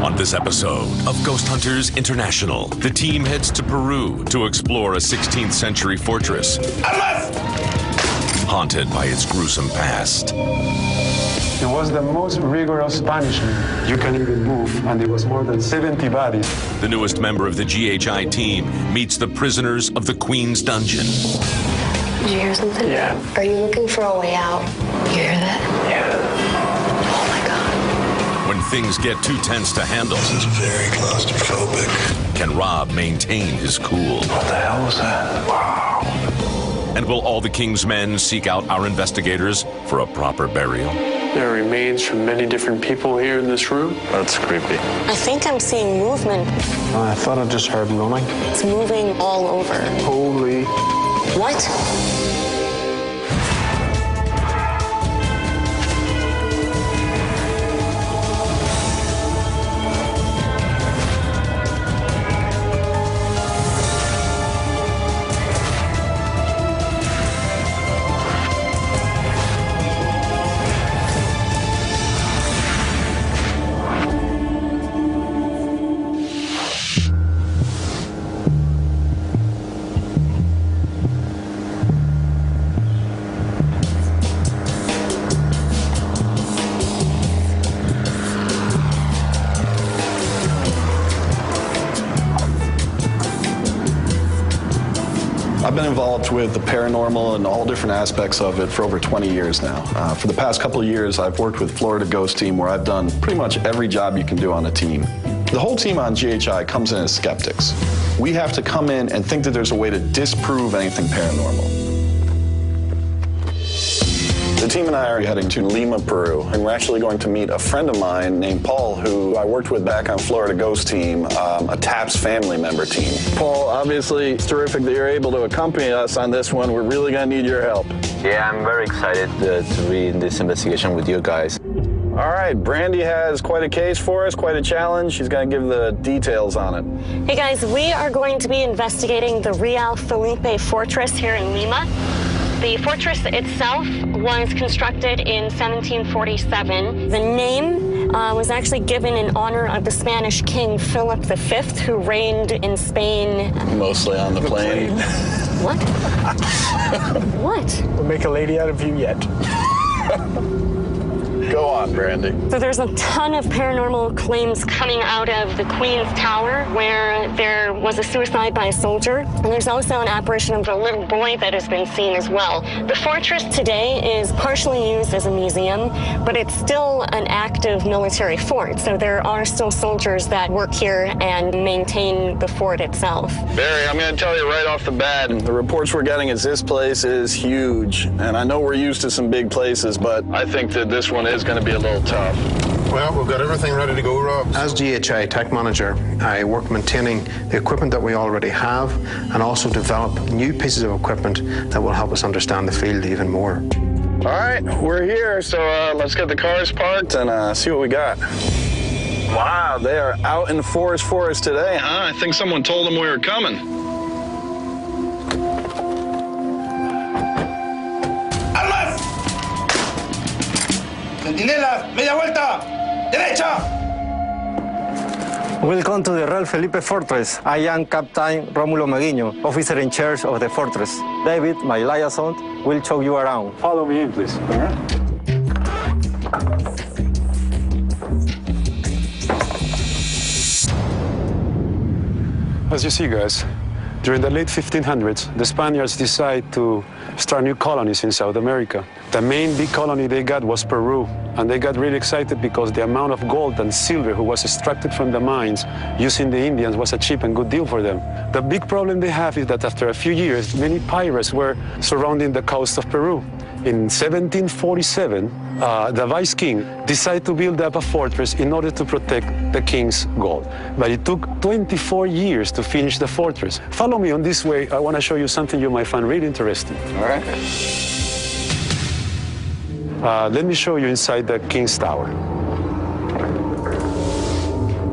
On this episode of Ghost Hunters International, the team heads to Peru to explore a 16th century fortress haunted by its gruesome past. It was the most rigorous punishment you can even move, and it was more than 70 bodies. The newest member of the GHI team meets the prisoners of the Queen's Dungeon. Did you hear something? Yeah. Are you looking for a way out? You hear that? Yeah. Oh my God. When things get too tense to handle, This is very claustrophobic. can Rob maintain his cool? What the hell was that? Wow. And will all the King's men seek out our investigators for a proper burial? There are remains from many different people here in this room. That's creepy. I think I'm seeing movement. I thought I just heard running. It's moving all over. Holy. What? I've been involved with the paranormal and all different aspects of it for over 20 years now. For the past couple of years, I've worked with Florida Ghost Team, where I've done pretty much every job you can do on a team. The whole team on GHI comes in as skeptics. We have to come in and think that there's a way to disprove anything paranormal. The team and I are heading to Lima, Peru, and we're actually going to meet a friend of mine named Paul, who I worked with back on Florida Ghost Team, a TAPS family member team. Paul, obviously, it's terrific that you're able to accompany us on this one. We're really going to need your help. Yeah, I'm very excited to be in this investigation with you guys. All right, Brandy has quite a case for us, quite a challenge. She's going to give the details on it. Hey guys, we are going to be investigating the Real Felipe Fortress here in Lima. The fortress itself was constructed in 1747. The name was actually given in honor of the Spanish King Philip V, who reigned in Spain. Mostly on the plane. What? What? We'll make a lady out of you yet. Go on, Brandy. So there's a ton of paranormal claims coming out of the Queen's Tower, where there was a suicide by a soldier. And there's also an apparition of a little boy that has been seen as well. The fortress today is partially used as a museum, but it's still an active military fort. So there are still soldiers that work here and maintain the fort itself. Barry, I'm going to tell you right off the bat, the reports we're getting is this place is huge. And I know we're used to some big places, but I think that this one is going to be a little tough. Well, we've got everything ready to go, Rob. As GHI tech manager, I work maintaining the equipment that we already have and also develop new pieces of equipment that will help us understand the field even more. All right, we're here, so let's get the cars parked and see what we got. Wow, they are out in the forest for us today, huh? I think someone told them we were coming. ¡Armas! ¡Centinelas! ¡Media vuelta! ¡Derecha! Welcome to the Real Felipe Fortress. I am Captain Rómulo Meguiño, officer in charge of the fortress. David, my liaison, will show you around. Follow me in, please. All right. As you see, guys, during the late 1500s, the Spaniards decided to start new colonies in South America. The main big colony they got was Peru, and they got really excited because the amount of gold and silver who was extracted from the mines using the Indians was a cheap and good deal for them. The big problem they have is that after a few years, many pirates were surrounding the coast of Peru. In 1747, the vice king decided to build up a fortress in order to protect the king's gold. But it took 24 years to finish the fortress. Follow me on this way. I want to show you something you might find really interesting. All right. Let me show you inside the king's tower.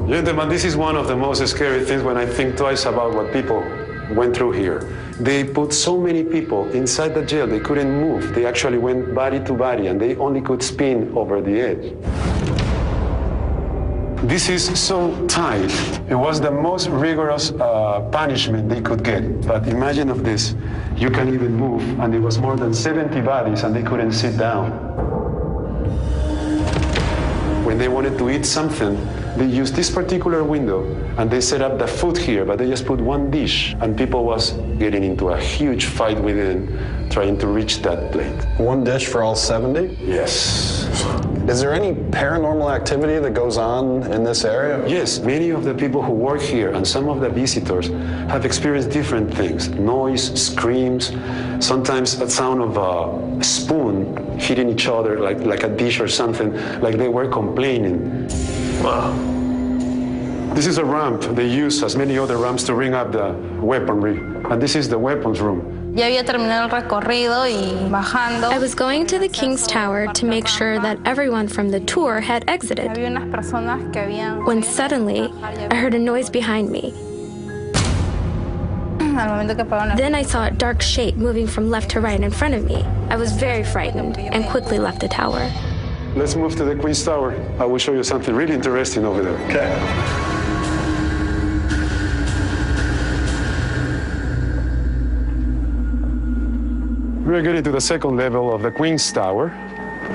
Gentlemen, this is one of the most scary things when I think twice about what people went through here. They put so many people inside the jail, they couldn't move. They actually went body to body, and they only could spin over the edge. This is so tight. It was the most rigorous punishment they could get. But imagine of this, you can even move, and it was more than 70 bodies, and they couldn't sit down. When they wanted to eat something, they used this particular window, and they set up the food here, but they just put one dish, and people was getting into a huge fight within, trying to reach that plate. One dish for all 70? Yes. Is there any paranormal activity that goes on in this area? Yes, many of the people who work here and some of the visitors have experienced different things. Noise, screams, sometimes a sound of a spoon hitting each other like a dish or something, like they were complaining. Wow. This is a ramp they use, as many other ramps, to bring up the weaponry. And this is the weapons room. Ya había terminado el recorrido y bajando. I was going to the King's Tower to make sure that everyone from the tour had exited, Había unas personas que habían... when suddenly I heard a noise behind me. Al momento que apagaron la... Then I saw a dark shape moving from left to right in front of me. I was very frightened and quickly left the tower. Let's move to the Queen's Tower. I will show you something really interesting over there. Okay. We're getting to the second level of the Queen's Tower,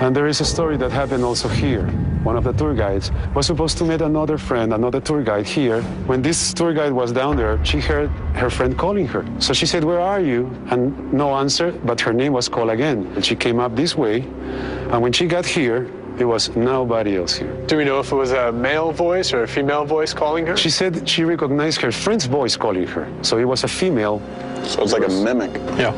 and there is a story that happened also here. One of the tour guides was supposed to meet another friend, another tour guide here. When this tour guide was down there, she heard her friend calling her. So she said, "Where are you?" And no answer, but her name was called again. And she came up this way, and when she got here, it was nobody else here. Do we know if it was a male voice or a female voice calling her? She said she recognized her friend's voice calling her, so it was a female. So it's like a mimic. Yeah.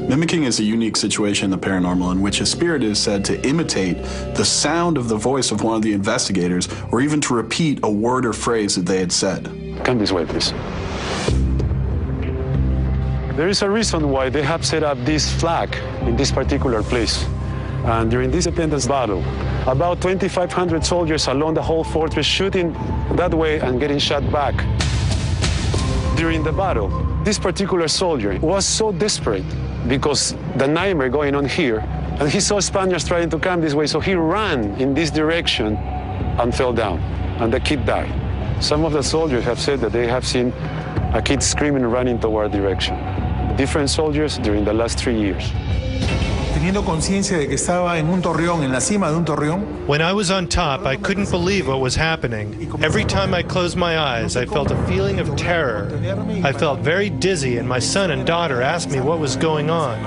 Mimicking is a unique situation in the paranormal in which a spirit is said to imitate the sound of the voice of one of the investigators, or even to repeat a word or phrase that they had said. Come this way, please. There is a reason why they have set up this flag in this particular place. And during this independence battle, about 2,500 soldiers along the whole fortress shooting that way and getting shot back. During the battle, this particular soldier was so desperate because the nightmare going on here, and he saw Spaniards trying to come this way, so he ran in this direction and fell down, and the kid died. Some of the soldiers have said that they have seen a kid screaming running toward direction. Different soldiers during the last 3 years. Teniendo conciencia de que estaba en un torreón, en la cima de un torreón. When I was on top, I couldn't believe what was happening. Every time I closed my eyes, I felt a feeling of terror. I felt very dizzy, and my son and daughter asked me what was going on.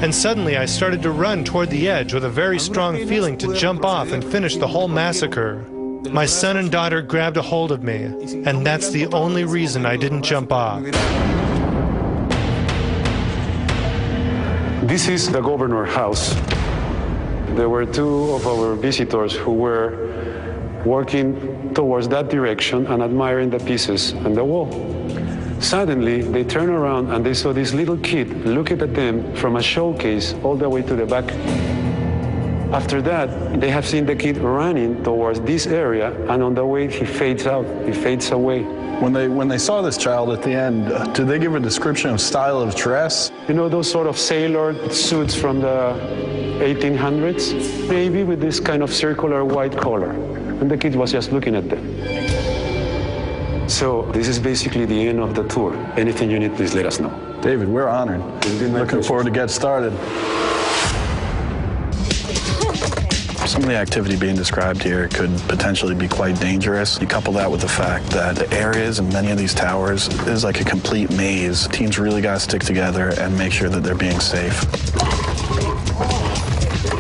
And suddenly I started to run toward the edge with a very strong feeling to jump off and finish the whole massacre. My son and daughter grabbed a hold of me, and that's the only reason I didn't jump off. This is the governor's house. There were two of our visitors who were working towards that direction and admiring the pieces on the wall. Suddenly, they turned around and they saw this little kid looking at them from a showcase all the way to the back. After that, they have seen the kid running towards this area, and on the way, he fades out, he fades away. When they saw this child at the end, did they give a description of style of dress? You know those sort of sailor suits from the 1800s? Maybe with this kind of circular white collar. And the kid was just looking at them. So this is basically the end of the tour. Anything you need, please let us know. David, we're honored. Looking forward to get started. Some of the activity being described here could potentially be quite dangerous. You couple that with the fact that the areas in many of these towers is like a complete maze. Teams really got to stick together and make sure that they're being safe.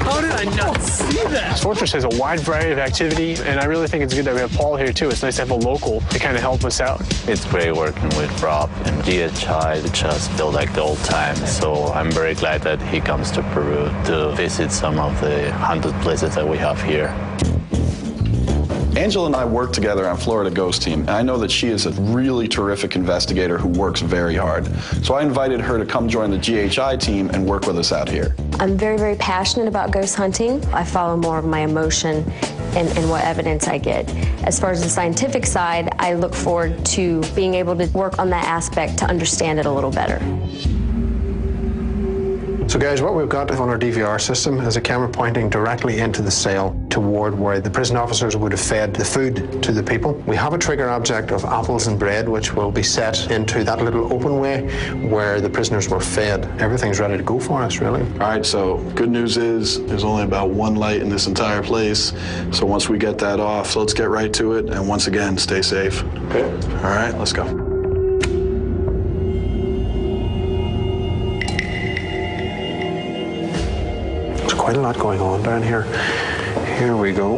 How did I not see that? This fortress has a wide variety of activity, and I really think it's good that we have Paul here, too. It's nice to have a local to kind of help us out. It's great working with Rob and GHI. It just feel like the old times. So I'm very glad that he comes to Peru to visit some of the haunted places that we have here. Angela and I work together on Florida Ghost Team, and I know that she is a really terrific investigator who works very hard. So I invited her to come join the GHI team and work with us out here. I'm very, very passionate about ghost hunting. I follow more of my emotion and what evidence I get. As far as the scientific side, I look forward to being able to work on that aspect to understand it a little better. So guys, what we've got on our DVR system is a camera pointing directly into the cell toward where the prison officers would have fed the food to the people. We have a trigger object of apples and bread, which will be set into that little open way where the prisoners were fed. Everything's ready to go for us, really. All right, so good news is there's only about one light in this entire place. So once we get that off, let's get right to it. And once again, stay safe. Okay. All right, let's go. Quite a lot going on down here. Here we go.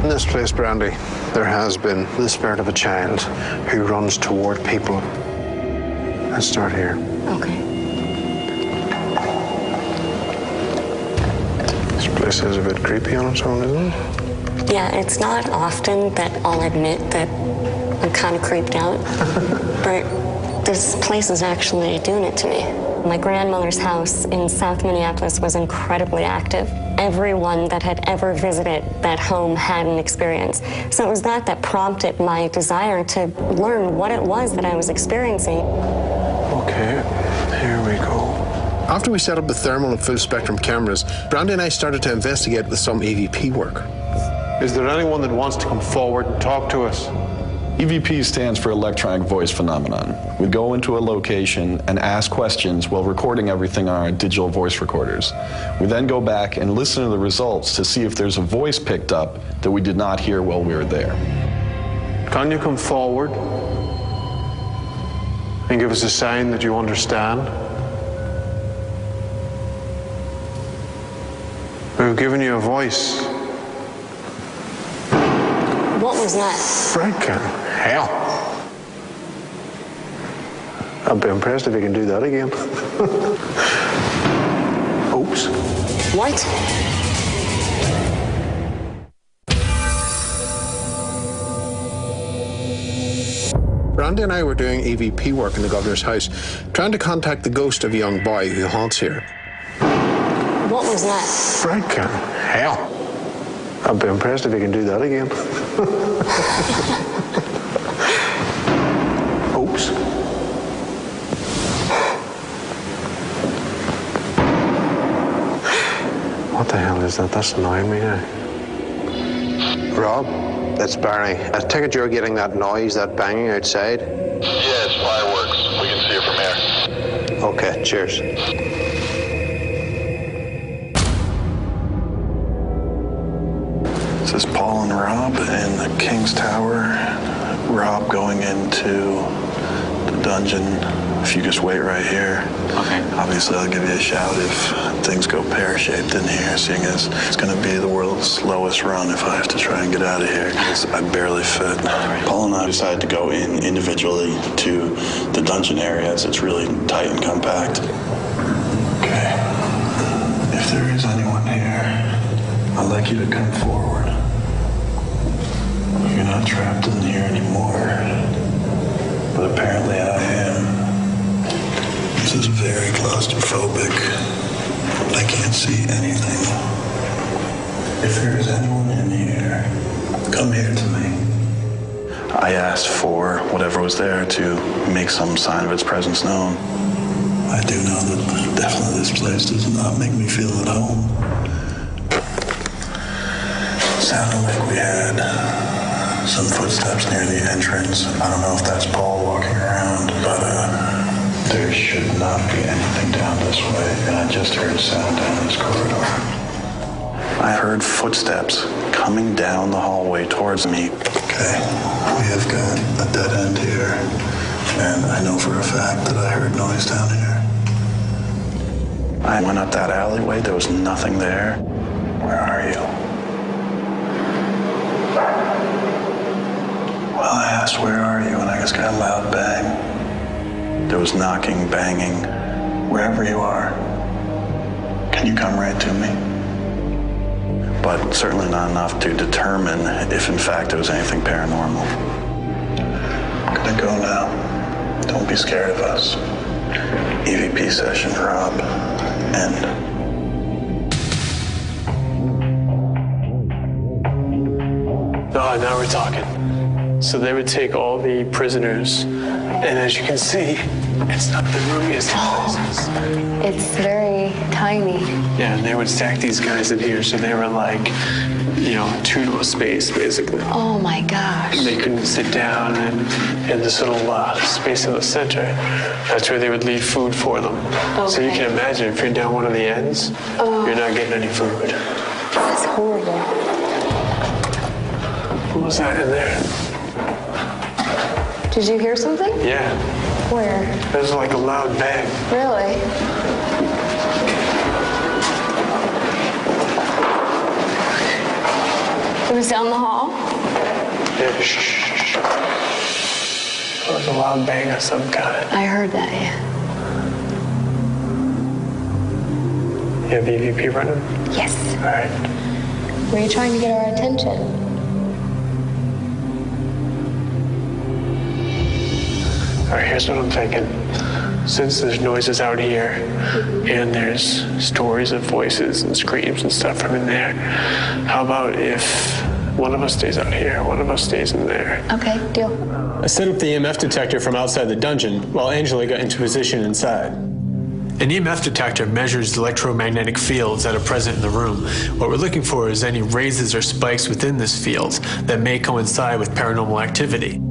In this place, Brandy, there has been the spirit of a child who runs toward people. Let's start here. Okay. This place is a bit creepy on its own, isn't it? Yeah, it's not often that I'll admit that I'm kind of creeped out, but this place is actually doing it to me. My grandmother's house in South Minneapolis was incredibly active. Everyone that had ever visited that home had an experience. So it was that prompted my desire to learn what it was that I was experiencing. Okay, here we go. After we set up the thermal and full spectrum cameras, Brandy and I started to investigate with some EVP work. Is there anyone that wants to come forward and talk to us? EVP stands for electronic voice phenomenon. We go into a location and ask questions while recording everything on our digital voice recorders. We then go back and listen to the results to see if there's a voice picked up that we did not hear while we were there. Can you come forward and give us a sign that you understand? We've given you a voice. What was that? Frickin' hell. I'd be impressed if you can do that again. Oops. What? Brandy and I were doing EVP work in the governor's house, trying to contact the ghost of a young boy who haunts here. What was that? Frickin' hell. I'd be impressed if you can do that again. Oops. What the hell is that? That's annoying me now. Rob, that's Barry. I take it you're getting that noise, that banging outside? Yeah, it's fireworks. We can see it from here. Okay, cheers. This is Paul and Rob in the King's Tower. Rob going into the dungeon. If you just wait right here. Okay. Obviously, I'll give you a shout if things go pear-shaped in here, seeing as it's going to be the world's slowest run if I have to try and get out of here, because I barely fit. Paul and I decided to go in individually to the dungeon area, as it's really tight and compact. Okay. If there is anyone here, I'd like you to come forward. You're not trapped in here anymore, but apparently I am. This is very claustrophobic. I can't see anything. If there is anyone in here, come here to me. I asked for whatever was there to make some sign of its presence known. I do know that definitely this place does not make me feel at home. It sounded like we had some footsteps near the entrance. I don't know if that's Paul walking around, but there should not be anything down this way, and I just heard a sound down this corridor. I heard footsteps coming down the hallway towards me. Okay, we have got a dead end here, and I know for a fact that I heard noise down here. I went up that alleyway, there was nothing there. Where are you? Well, I asked, where are you? And I just got a loud bang. There was knocking, banging, wherever you are. Can you come right to me? But certainly not enough to determine if in fact there was anything paranormal. Gonna go now. Don't be scared of us. EVP session, Rob. End. Oh, now we're talking. So they would take all the prisoners, and as you can see, It's not the roomiest places. It's very tiny. Yeah, and they would stack these guys in here, so they were like, you know, two to a space, basically. Oh my gosh. They couldn't sit down in this little space in the center. That's where they would leave food for them. Okay. So you can imagine if you're down one of the ends, you're not getting any food. That's horrible. What was that in there? Did you hear something? Yeah. Where? It was like a loud bang. Really? It was down the hall? Yeah, shh. It was a loud bang of some kind. I heard that, yeah. You have EVP running? Yes. All right. Were you trying to get our attention? All right, here's what I'm thinking. Since there's noises out here and there's stories of voices and screams and stuff from in there, how about if one of us stays out here, one of us stays in there? Okay, deal. I set up the EMF detector from outside the dungeon while Angela got into position inside. An EMF detector measures the electromagnetic fields that are present in the room. What we're looking for is any raises or spikes within this field that may coincide with paranormal activity.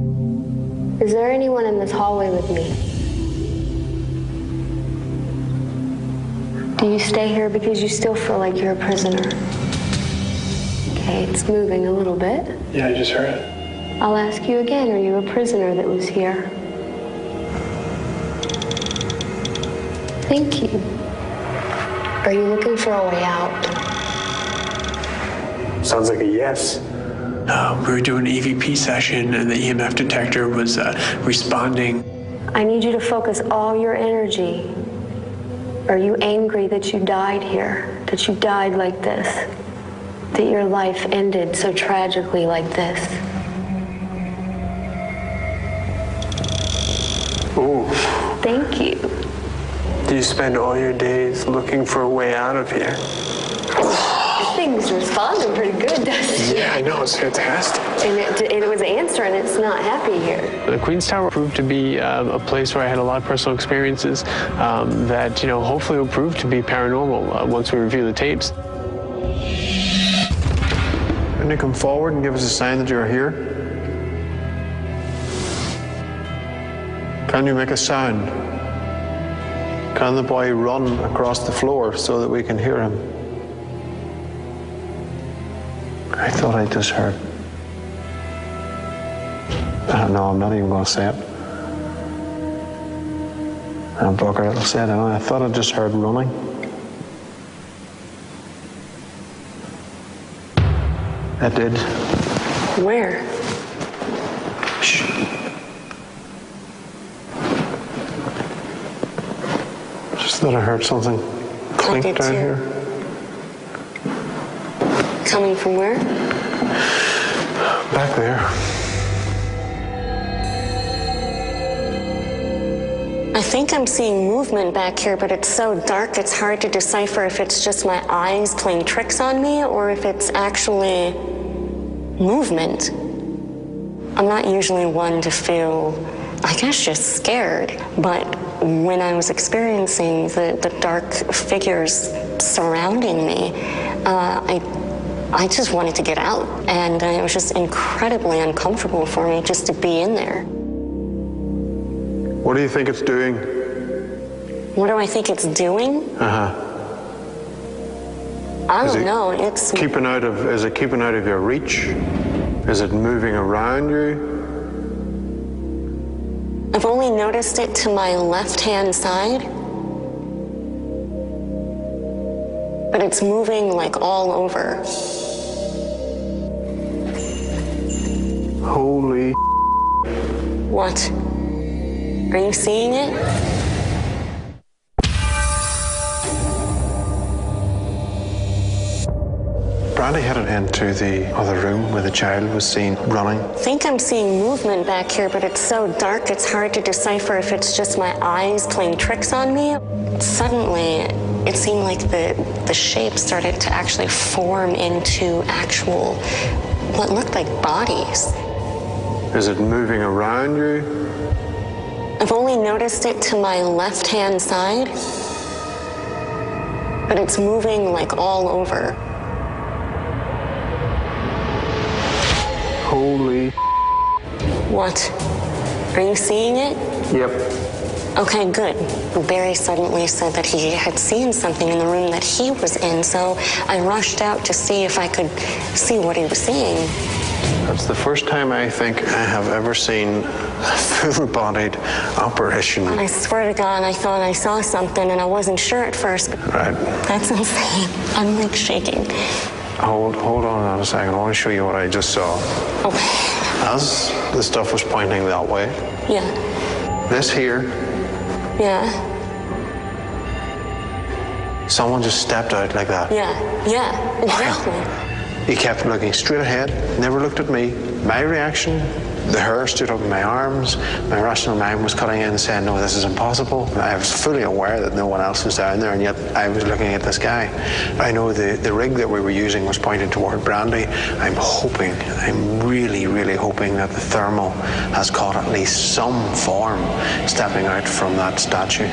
Is there anyone in this hallway with me? Do you stay here because you still feel like you're a prisoner? Okay, it's moving a little bit. Yeah, I just heard it. I'll ask you again, are you a prisoner that was here? Thank you. Are you looking for a way out? Sounds like a yes. We were doing an EVP session and the EMF detector was responding. I need you to focus all your energy. Are you angry that you died here? That you died like this? That your life ended so tragically like this? Ooh. Thank you. Do you spend all your days looking for a way out of here? Things responding pretty good, doesn't it? Yeah, I know, it's fantastic. And it was answering, it's not happy here. The Queen's Tower proved to be a place where I had a lot of personal experiences that, you know, hopefully will prove to be paranormal once we review the tapes. Can you come forward and give us a sign that you're here? Can you make a sound? Can the boy run across the floor so that we can hear him? I thought I just heard. No, I'm not even going to say it. I'm bugger, it'll say it anyway. I thought I just heard running. I did. Where? Shh. Just thought I heard something clink down here. Coming from where? Back there. I think I'm seeing movement back here, but it's so dark it's hard to decipher if it's just my eyes playing tricks on me or if it's actually movement. I'm not usually one to feel, I guess, just scared, but when I was experiencing the dark figures surrounding me, I just wanted to get out, and it was just incredibly uncomfortable for me just to be in there. What do you think it's doing? What do I think it's doing? Uh-huh. I don't know. It's keeping out of, is it keeping out of your reach? Is it moving around you? I've only noticed it to my left-hand side, but it's moving like all over. Holy. What? Are you seeing it? Brandy headed into the other room where the child was seen running. I think I'm seeing movement back here, but it's so dark it's hard to decipher if it's just my eyes playing tricks on me. Suddenly, it seemed like the shape started to actually form into actual, what looked like bodies. Is it moving around you? I've only noticed it to my left-hand side, but it's moving like all over. Holy. What? Are you seeing it? Yep. Okay, good. Barry suddenly said that he had seen something in the room that he was in, so I rushed out to see if I could see what he was seeing. That's the first time I think I have ever seen a full-bodied apparition. I swear to God, I thought I saw something and I wasn't sure at first. Right. That's insane. I'm like shaking. Hold on a second. I want to show you what I just saw. Okay. As the stuff was pointing that way. Yeah. This here. Yeah. Someone just stepped out like that. Yeah, exactly. He kept looking straight ahead, never looked at me. My reaction, the hair stood up in my arms. My rational mind was cutting in and saying, no, this is impossible. I was fully aware that no one else was down there, and yet I was looking at this guy. I know the rig that we were using was pointed toward Brandy. I'm really, really hoping that the thermal has caught at least some form stepping out from that statue.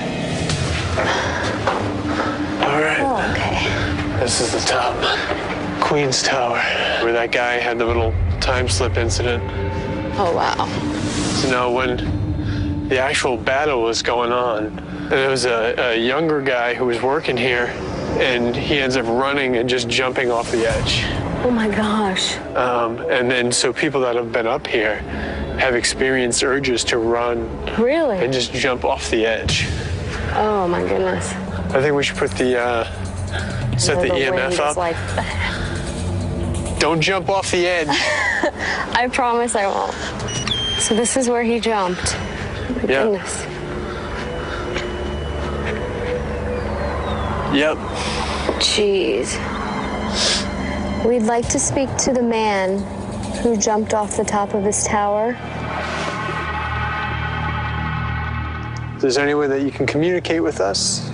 All right. Oh, okay. This is the top. Queen's Tower, where that guy had the little time slip incident. Oh, wow. So now when the actual battle was going on, and there was a younger guy who was working here, and he ends up running and just jumping off the edge. Oh my gosh. And then so people that have been up here have experienced urges to run. Really? And just jump off the edge. Oh my goodness. I think we should put the, set the EMF up. Like... Don't jump off the edge. I promise I won't. So this is where he jumped. My goodness. Yep. Jeez. We'd like to speak to the man who jumped off the top of this tower. Is there any way that you can communicate with us?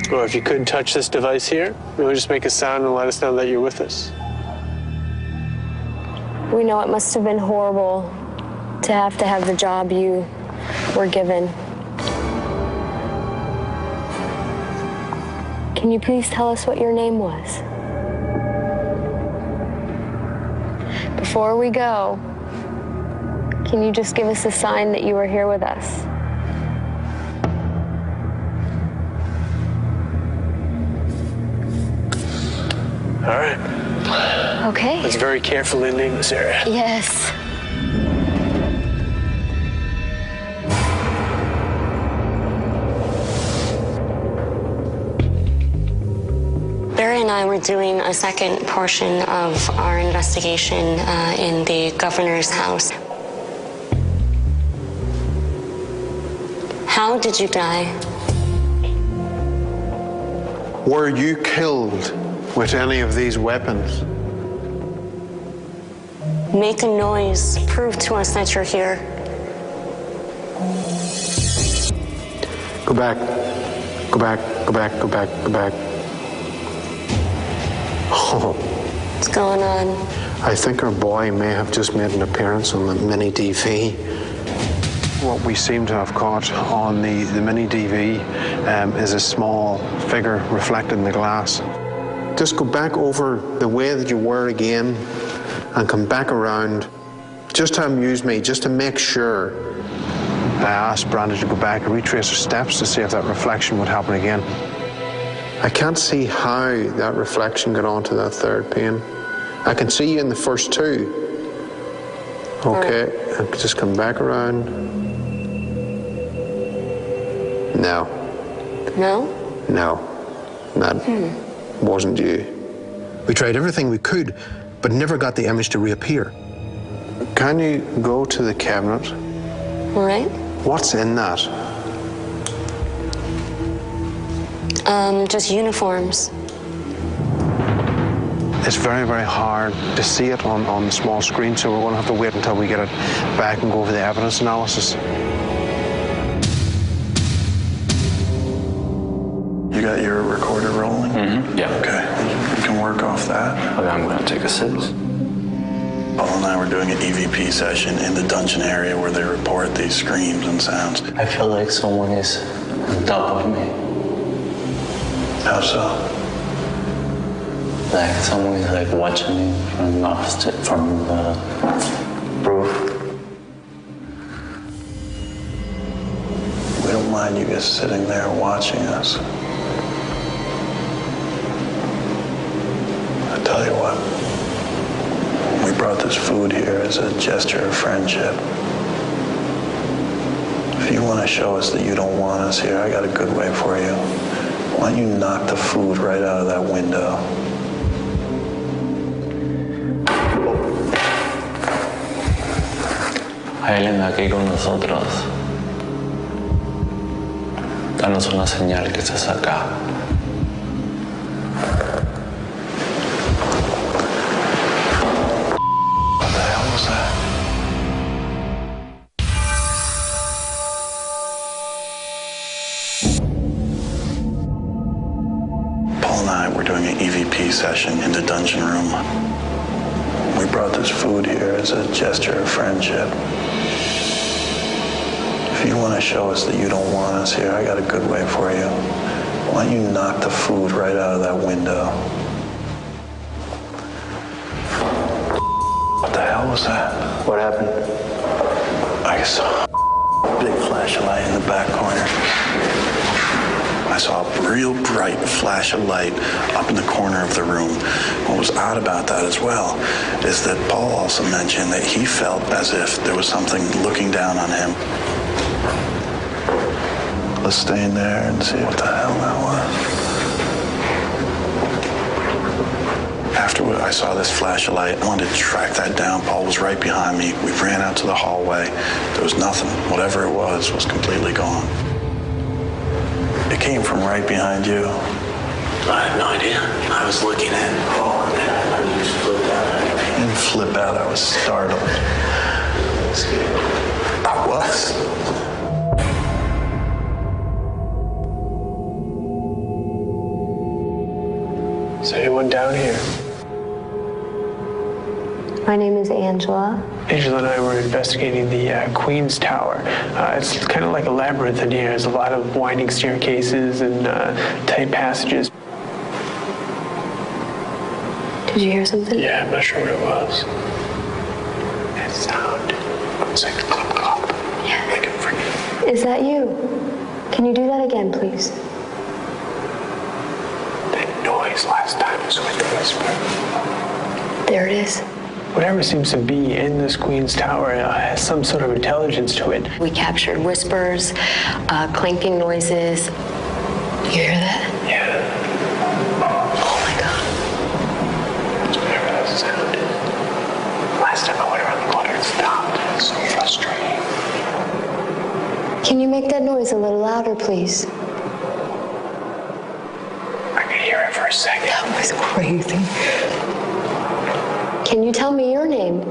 Or if you couldn't touch this device here, you'll just make a sound and let us know that you're with us. We know it must have been horrible to have the job you were given. Can you please tell us what your name was? Before we go, can you just give us a sign that you were here with us? All right. Okay. Let's very carefully leave this area. Yes. Barry and I were doing a second portion of our investigation in the governor's house. How did you die? Were you killed with any of these weapons? Make a noise. Prove to us that you're here. Go back. Go back. Go back. Go back. Go back. Oh. What's going on? I think our boy may have just made an appearance on the mini DV. What we seem to have caught on the mini DV is a small figure reflected in the glass. Just go back over the way that you were again and come back around just to amuse me, just to make sure. I asked Brandy to go back and retrace her steps to see if that reflection would happen again. I can't see how that reflection got onto that third pane. I can see you in the first two. Okay, and just come back around. No. No? No. That wasn't you. We tried everything we could, but never got the image to reappear. Can you go to the cabinet? All right. What's in that? Just uniforms. It's very, very hard to see it on the small screen, so we're going to have to wait until we get it back and go over the evidence analysis. You got your recorder rolling? Mm-hmm. Yeah. Okay. You can work off that. Okay, I'm going to take a sip. I'll Paul and I were doing an EVP session in the dungeon area where they report these screams and sounds. I feel like someone is on top of me. How so? Like someone is like watching me from the roof. We don't mind you just sitting there watching us. I tell you what, we brought this food here as a gesture of friendship. If you want to show us that you don't want us here, I got a good way for you. Why don't you knock the food right out of that window? Hay alguien aquí con nosotros. Danos una señal que estés acá. What the hell was that? Paul and I were doing an EVP session in the dungeon room. We brought this food here as a gesture of friendship. If you want to show us that you don't want us here, I got a good way for you. Why don't you knock the food right out of that window? What the hell was that? What happened? I saw a big flash of light in the back corner. I saw a real bright flash of light up in the corner of the room. What was odd about that as well is that Paul also mentioned that he felt as if there was something looking down on him. Let's stay in there and see what the hell that was. After I saw this flash of light, I wanted to track that down. Paul was right behind me. We ran out to the hallway. There was nothing. Whatever it was completely gone. It came from right behind you. I have no idea. I was looking at Paul and then I just flipped out. I didn't flip out. I was startled. I was. Is anyone down here? My name is Angela. Angela and I were investigating the Queen's Tower. It's kind of like a labyrinth in here. There's a lot of winding staircases and tight passages. Did you hear something? Yeah, I'm not sure what it was. That sound. It's like clop clop. Yeah. Like a freaking... Is that you? Can you do that again, please? That noise last time was with the whisper. There it is. Whatever seems to be in this Queen's Tower has some sort of intelligence to it. We captured whispers, clanking noises. You hear that? Yeah. Oh my God. Whatever that sound is. Last time I went around the corner, it stopped. It's so frustrating. Can you make that noise a little louder, please? I could hear it for a second. That was crazy. Can you tell me your name?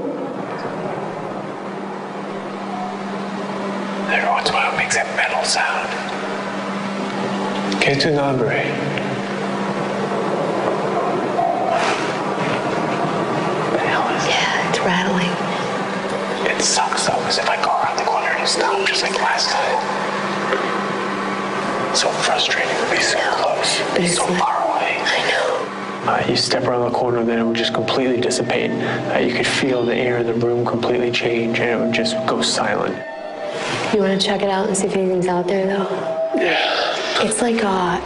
Every once in a while it makes that metal sound. Que tu nombre? What the hell is it? Yeah, it's rattling. It sucks though, because if I go around the corner and it stops just like last time. It's so frustrating to be so close, But it's so far away. I know. You step around the corner, then it would just completely dissipate. You could feel the air in the room completely change, and it would just go silent. You want to check it out and see if anything's out there, though? Yeah. It's like a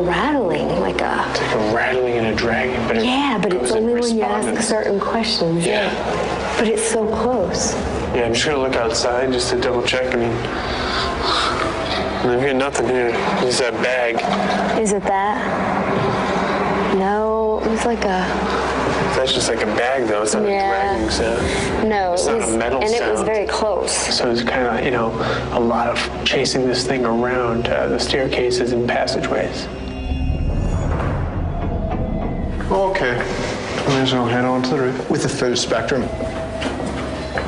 rattling, It's like a rattling and a dragging, but it's only when you ask certain questions. Yeah. But it's so close. Yeah, I'm just gonna look outside just to double check. I mean, I've got nothing here. Just that bag. Is it that? No, it was like a... That's just like a bag, though. It's not a dragging sound. No, it's not a metal sound. And it was very close. So it's kind of, a lot of chasing this thing around the staircases and passageways. Okay, may as well head on to the roof. With the full spectrum.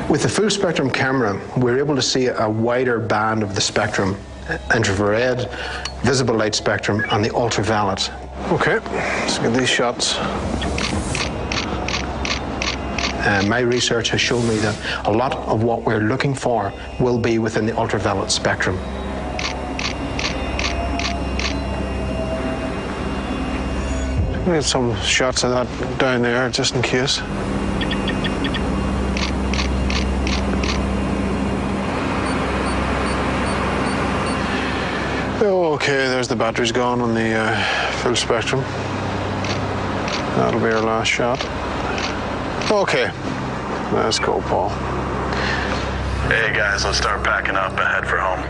With the full spectrum camera, we're able to see a wider band of the spectrum, infrared, visible light spectrum, and the ultraviolet. Okay, let's get these shots. My research has shown me that a lot of what we're looking for will be within the ultraviolet spectrum. We have some shots of that down there, just in case. Okay, there's the batteries gone on the full spectrum. That'll be our last shot. Okay, let's go, Paul. Hey guys, let's start packing up and head for home.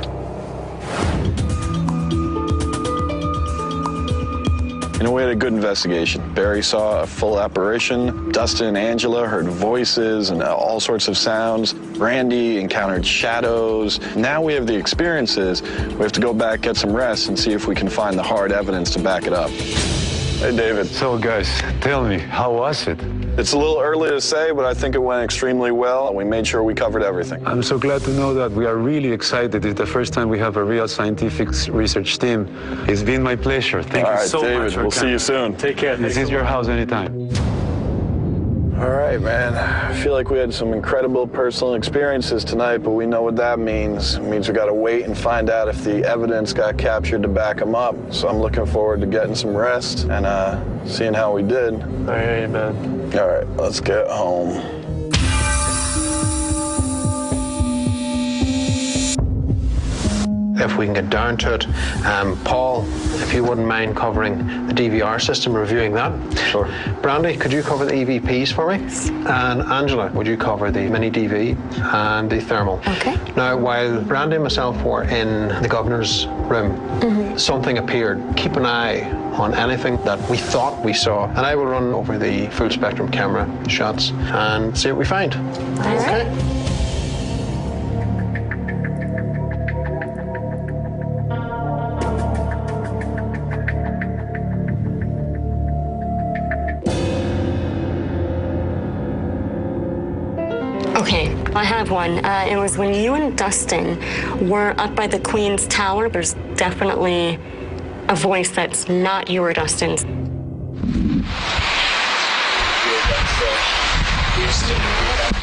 You know, we had a good investigation. Barry saw a full apparition. Dustin and Angela heard voices and all sorts of sounds. Randy encountered shadows. Now we have the experiences. We have to go back, get some rest, and see if we can find the hard evidence to back it up. Hey, David. So, guys, tell me, how was it? It's a little early to say, but I think it went extremely well. We made sure we covered everything. I'm so glad to know that. We are really excited. It's the first time we have a real scientific research team. It's been my pleasure. Thank you so David, much. We'll see you soon. Take care. This is your house anytime. All right, man. I feel like we had some incredible personal experiences tonight, but we know what that means. It means we got to wait and find out if the evidence got captured to back them up. So I'm looking forward to getting some rest and seeing how we did. I hear you, man. All right, let's get home. If we can get down to it, Paul, if you wouldn't mind covering the DVR system, reviewing that. Sure. Brandy, could you cover the EVPs for me? And Angela, would you cover the mini DV and the thermal? Okay. Now, while Brandy and myself were in the governor's room, something appeared. Keep an eye on anything that we thought we saw, and I will run over the full spectrum camera shots and see what we find. All right. Okay, I have one. It was when you and Dustin were up by the Queen's Tower. There's definitely a voice that's not you or Dustin's.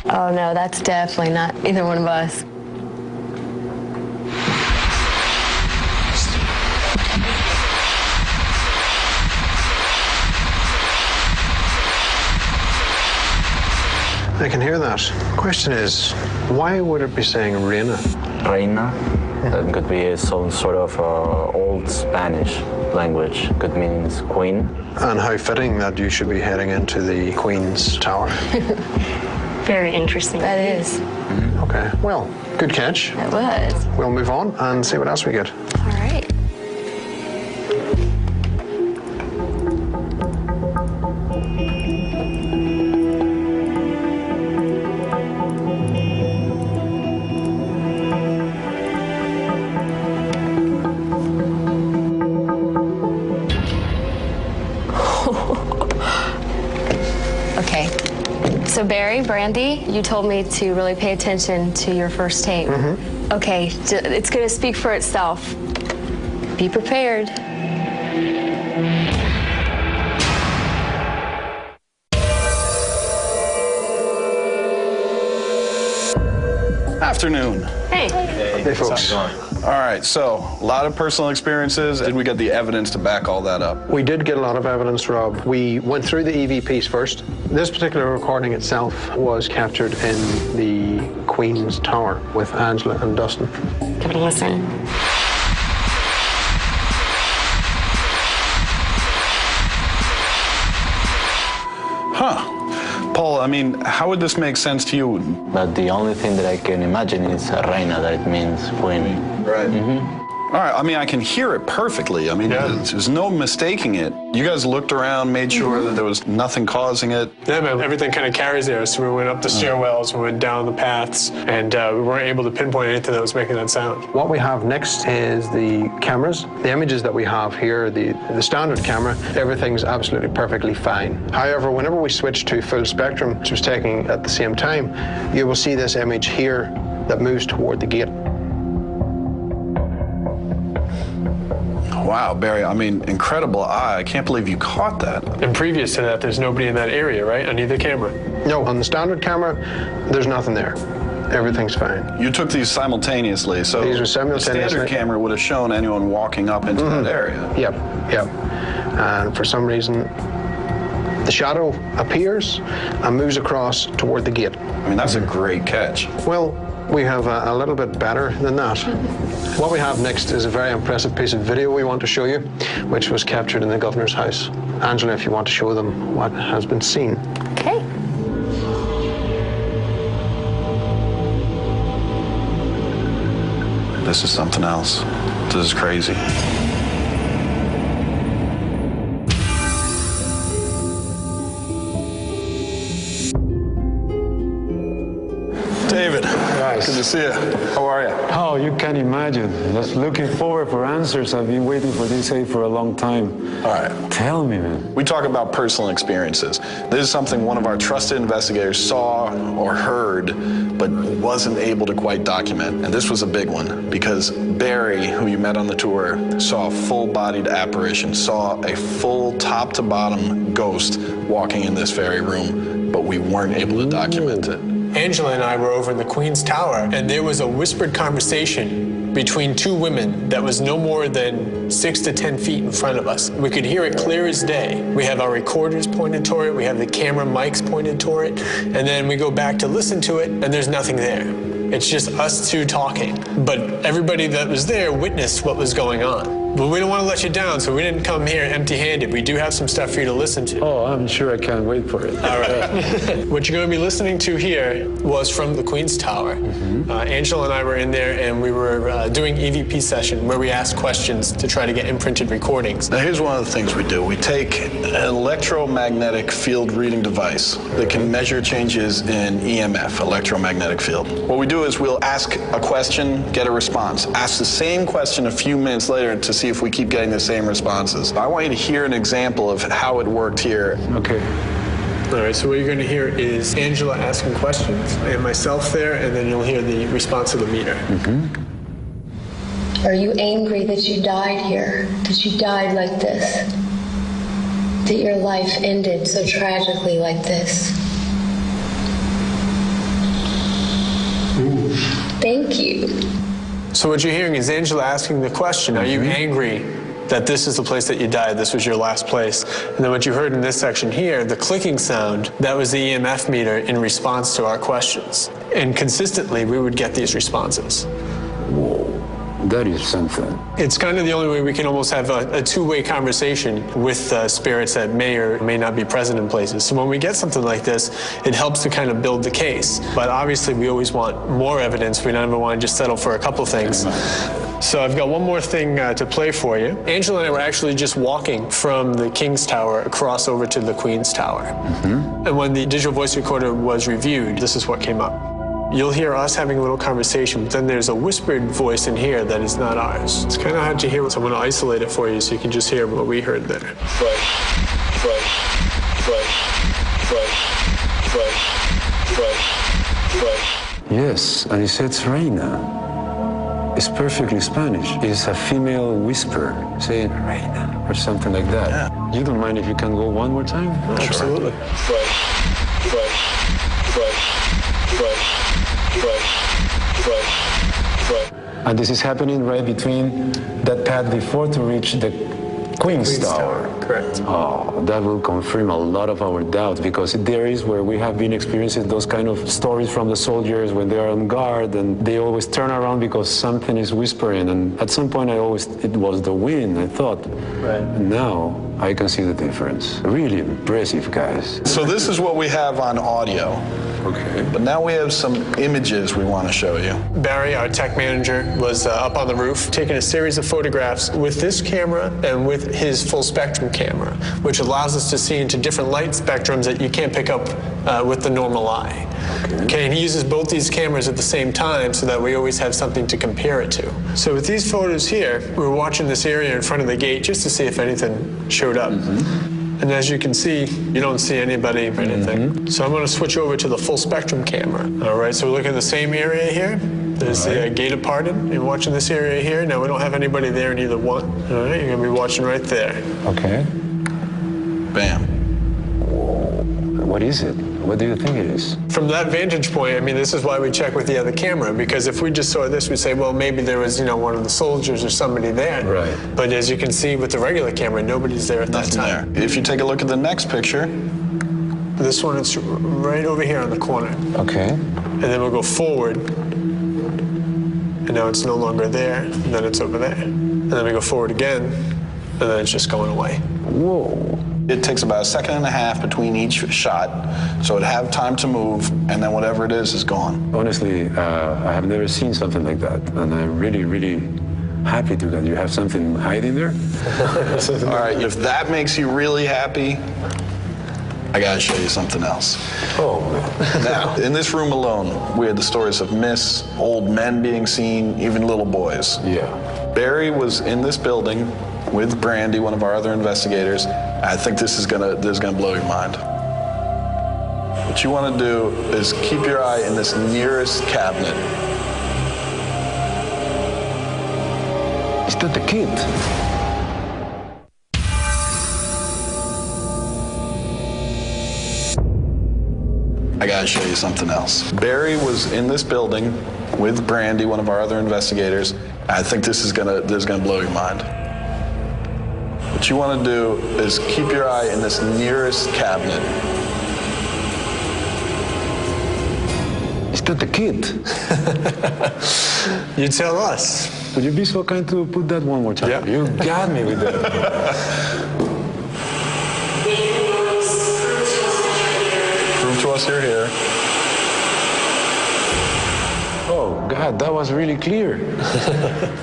Oh no, that's definitely not either one of us. I can hear that. Question is, why would it be saying Reina? Reina? That could be some sort of old Spanish language. Could mean queen. And how fitting that you should be heading into the Queen's Tower. Very interesting. That is. Okay, well, good catch. It was. We'll move on and see what else we get. All right. Okay. So Barry, Brandy, you told me to really pay attention to your first tape. Okay, it's going to speak for itself. Be prepared. Afternoon. Hey. Hey, folks. All right, so a lot of personal experiences. Did we get the evidence to back all that up? We did get a lot of evidence, Rob. We went through the EVPs first. This particular recording itself was captured in the Queen's Tower with Angela and Dustin. Give it a listen. Huh. Paul, I mean, how would this make sense to you? But the only thing that I can imagine is reina, that it means queen. Right. All right, I mean, I can hear it perfectly. I mean, there's no mistaking it. You guys looked around, made sure that there was nothing causing it. Yeah, man, everything kind of carries there. So we went up the stairwells, we went down the paths, and we weren't able to pinpoint anything that was making that sound. What we have next is the cameras. The images that we have here, the standard camera, everything's absolutely perfectly fine. However, whenever we switch to full spectrum, which was taken at the same time, you will see this image here that moves toward the gate. Wow, Barry, I mean, incredible eye. I can't believe you caught that. And previous to that, there's nobody in that area, right, on either camera? No, on the standard camera, there's nothing there. Everything's fine. You took these simultaneously, so these were simultaneously. The standard camera would have shown anyone walking up into that area. Yep. And for some reason, the shadow appears and moves across toward the gate. I mean, that's a great catch. Well, we have a little bit better than that. What we have next is a very impressive piece of video we want to show you, which was captured in the governor's house. Angela, if you want to show them what has been seen. Okay. This is something else. This is crazy. David, good to see you. How are you? Oh, you can imagine. Just looking forward for answers. I've been waiting for this day for a long time. All right. Tell me, man. We talk about personal experiences. This is something one of our trusted investigators saw or heard, but wasn't able to quite document. And this was a big one because Barry, who you met on the tour, saw a full-bodied apparition, saw a full top-to-bottom ghost walking in this very room, but we weren't able to document it. Angela and I were over in the Queen's Tower, and there was a whispered conversation between two women that was no more than 6 to 10 feet in front of us. We could hear it clear as day. We have our recorders pointed toward it, we have the camera mics pointed toward it, and then we go back to listen to it, and there's nothing there. It's just us two talking. But everybody that was there witnessed what was going on. But we don't want to let you down, so we didn't come here empty-handed. We do have some stuff for you to listen to. Oh, I'm sure I can't wait for it. All right. What you're going to be listening to here was from the Queen's Tower. Angela and I were in there, and we were doing EVP session where we asked questions to try to get imprinted recordings. Now, here's one of the things we do. We take an electromagnetic field reading device that can measure changes in EMF, electromagnetic field. What we do is we'll ask a question, get a response. Ask the same question a few minutes later to see if we keep getting the same responses. I want you to hear an example of how it worked here. Okay. All right, so what you're going to hear is Angela asking questions and myself there, and then you'll hear the response of the meter. Are you angry that you died here? That you died like this? That your life ended so tragically like this? Thank you. So what you're hearing is Angela asking the question, are you angry that this is the place that you died, this was your last place? And then what you heard in this section here, the clicking sound, that was the EMF meter in response to our questions. And consistently, we would get these responses. Whoa, that is something. It's kind of the only way we can almost have a two-way conversation with spirits that may or may not be present in places. So when we get something like this, it helps to kind of build the case. But obviously, we always want more evidence. We don't ever want to just settle for a couple things. So I've got one more thing to play for you. Angela and I were actually just walking from the King's Tower across over to the Queen's Tower. And when the digital voice recorder was reviewed, this is what came up. You'll hear us having a little conversation, but then there's a whispered voice in here that is not ours. It's kind of hard to hear, so I'm going to isolate it for you so you can just hear what we heard there. Yes, and it says Reina. It's perfectly Spanish. It's a female whisper saying Reina or something like that. Yeah. You don't mind if you can go one more time? Absolutely. And this is happening right between that path before to reach the Queen's Tower. Correct. Oh, that will confirm a lot of our doubts, because there is where we have been experiencing those kind of stories from the soldiers when they are on guard and they always turn around because something is whispering. And at some point it was the wind, I thought. Right. And now I can see the difference. Really impressive, guys. So this is what we have on audio. Okay. But now we have some images we want to show you. Barry, our tech manager, was up on the roof taking a series of photographs with this camera and with his full spectrum camera, which allows us to see into different light spectrums that you can't pick up with the normal eye. Okay, and he uses both these cameras at the same time so that we always have something to compare it to. So with these photos here, we were watching this area in front of the gate just to see if anything showed up. And as you can see, you don't see anybody or anything. So I'm going to switch over to the full spectrum camera. All right, so we're looking at the same area here. There's the gate parted. You're watching this area here. Now, we don't have anybody there in either one. All right, you're going to be watching right there. Okay. Bam. Whoa. What is it? What do you think it is? From that vantage point, I mean, this is why we check with the other camera, because if we just saw this, we'd say, well, maybe there was, one of the soldiers or somebody there. Right. But as you can see with the regular camera, nobody's there at that time. If you take a look at the next picture. This one is right over here on the corner. Okay. And then we'll go forward. And now it's no longer there, and then it's over there. And then we go forward again, and then it's just going away. Whoa. It takes about 1.5 seconds between each shot, so it'd have time to move, and then whatever it is gone. Honestly, I have never seen something like that, and I'm really, really happy to that you have something hiding there. All right, if that makes you really happy, I gotta show you something else. Oh, man. Now, in this room alone, we had the stories of old men being seen, even little boys. Yeah. Barry was in this building with Brandy, one of our other investigators. I think this is gonna blow your mind. What you want to do is keep your eye in this nearest cabinet. Is that the kid? I gotta show you something else. Barry was in this building with Brandy, one of our other investigators. I think this is gonna blow your mind. What you want to do is keep your eye in this nearest cabinet. Is that the kid? You tell us. Would you be so kind to put that one more time? Yeah. You got me with that. Prove to us you're here. Oh, God, that was really clear.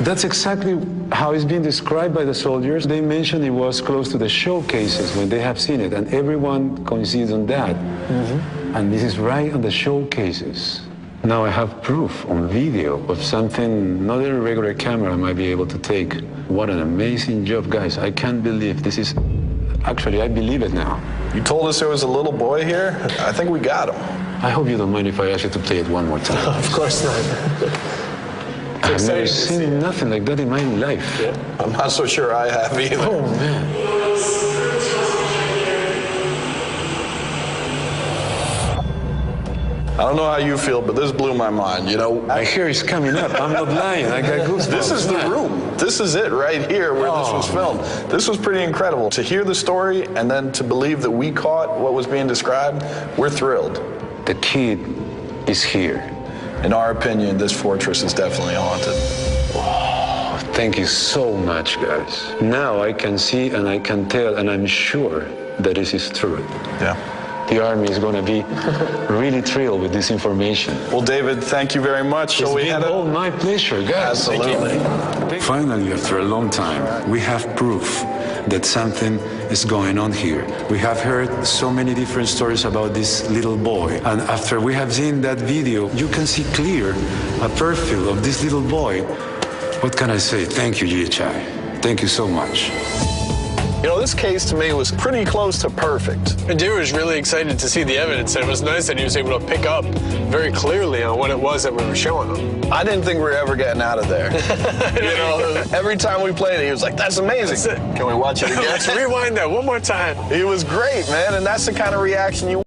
That's exactly how it's been described by the soldiers. They mentioned it was close to the showcases when they have seen it, and everyone concedes on that. Mm-hmm. And this is right on the showcases. Now I have proof on video of something not a regular camera might be able to take. What an amazing job, guys. I can't believe this is... Actually, I believe it now. You told us there was a little boy here? I think we got him. I hope you don't mind if I ask you to play it one more time. Of course not. I've never seen nothing like that in my life. Yeah. I'm not so sure I have either. Oh, man. I don't know how you feel, but this blew my mind, My hair is coming up. I'm not lying. I got goosebumps. This is the room. This is it right here where this was filmed. This was pretty incredible. To hear the story and then to believe that we caught what was being described, we're thrilled. The kid is here. In our opinion, this fortress is definitely haunted. Oh, thank you so much, guys. Now I can see and I can tell, and I'm sure that this is true. Yeah. The Army is going to be really thrilled with this information. Well, David, thank you very much. It's been all my pleasure, guys. Absolutely. Finally, after a long time, we have proof that something is going on here. We have heard so many different stories about this little boy. And after we have seen that video, you can see clear a profile of this little boy. What can I say? Thank you, GHI. Thank you so much. This case to me was pretty close to perfect. And David was really excited to see the evidence, and it was nice that he was able to pick up very clearly on what it was that we were showing him. I didn't think we were ever getting out of there. Every time we played it, he was like, that's amazing. That's it. Can we watch it again? Let's rewind that one more time. He was great, man, and that's the kind of reaction you